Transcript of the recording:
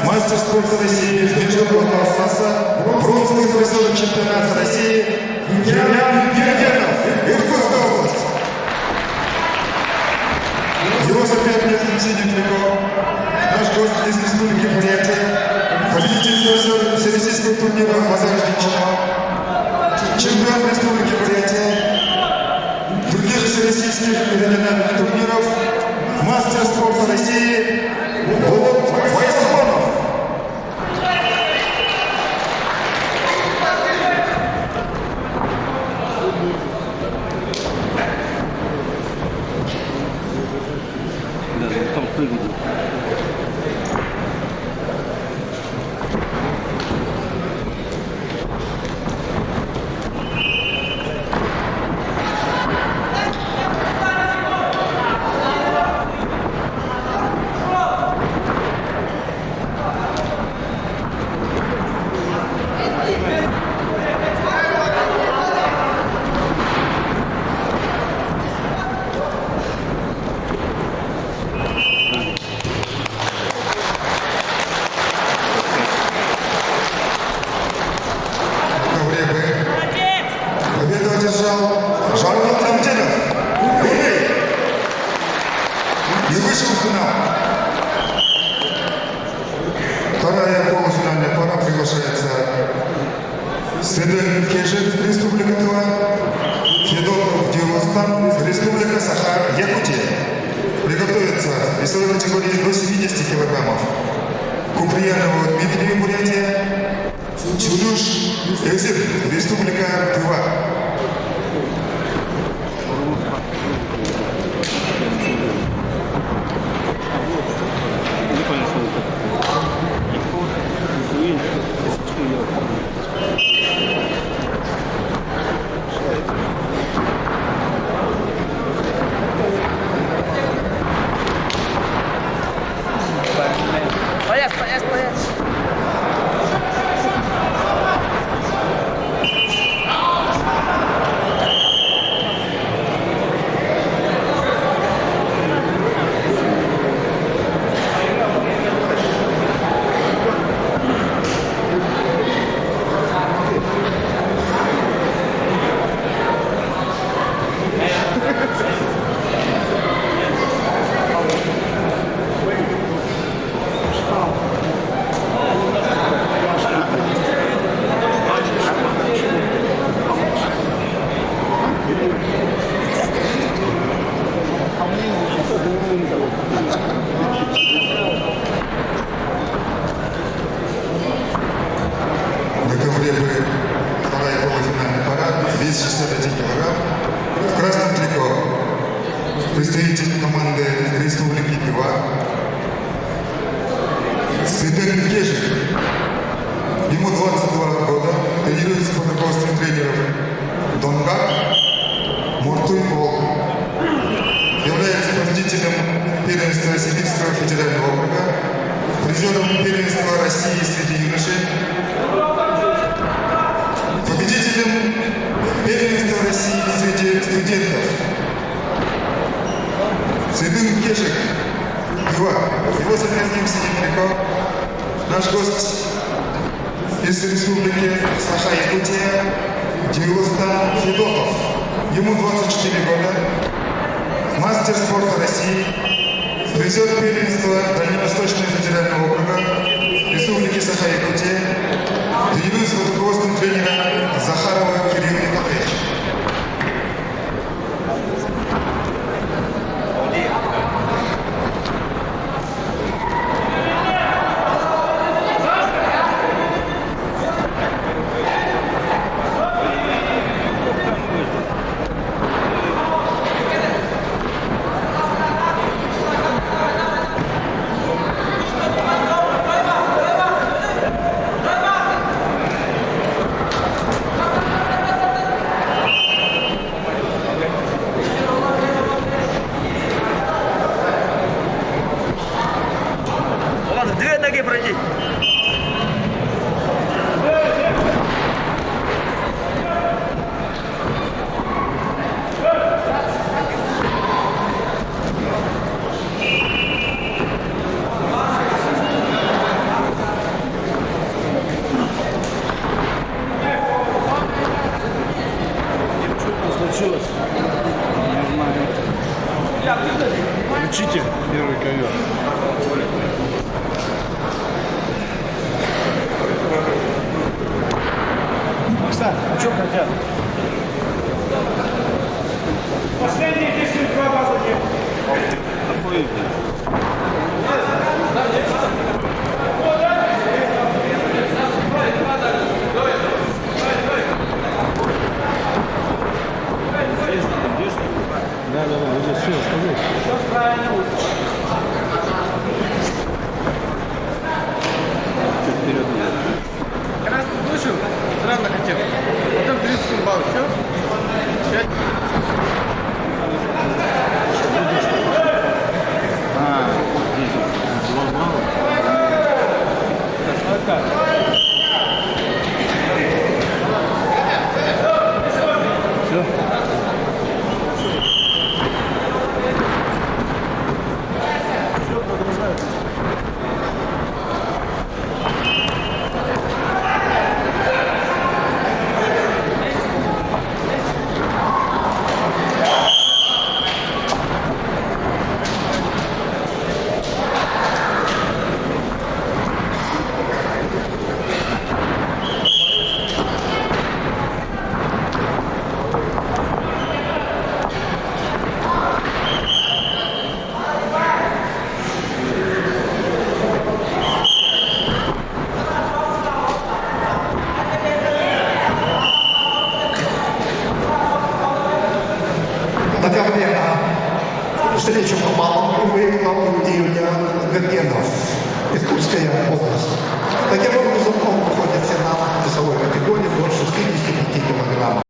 мастер спорта России международного класса, бронзовый призер чемпионата России Емельян Гергенов, Иркутская область. Его соперник Евгений Кликов, наш гость из Республики Бурятия, победитель всероссийского турнира «Базар женщин», чемпион Республики Бурятия, других всероссийских региональных турниров, мастер спорта России Волод Вайсхонов. Там прыгнет. Победу одержал Жан Трамтенов. И вышел в финал. Вторая полуфинальная пара приглашается Седен Кежик, Республика Тыва, Федотов Дилостан, Республика Саха, Якутия. Приготовиться в весовой категории до 70 килограммов. Куприянову Дмитрий, Бурятия, Чудуш Эзер, Республика Тыва. Поезд. Вторая полуфинальная пара, вес 61 килограмм. В красном трико представитель команды Республики Тыва Седен Кежик. Ему 22 года, тренируется под руководством тренеров Донгак Муртуйбол. Является победителем первенства Сибирского федерального округа, призером первенства России среди юношей, победителем первенства России среди студентов. Седен Кежик, Тыва. Его соперник Сиденко, наш гость из Республики Саха, Якутия, Дилостан Федотов. Ему 24 года, мастер спорта России, призер первенства Дальневосточного федерального округа Республики Саха, Якутия, тренируется под руководством тренера Захарова Кирилла Николаевича. Две ноги пройти.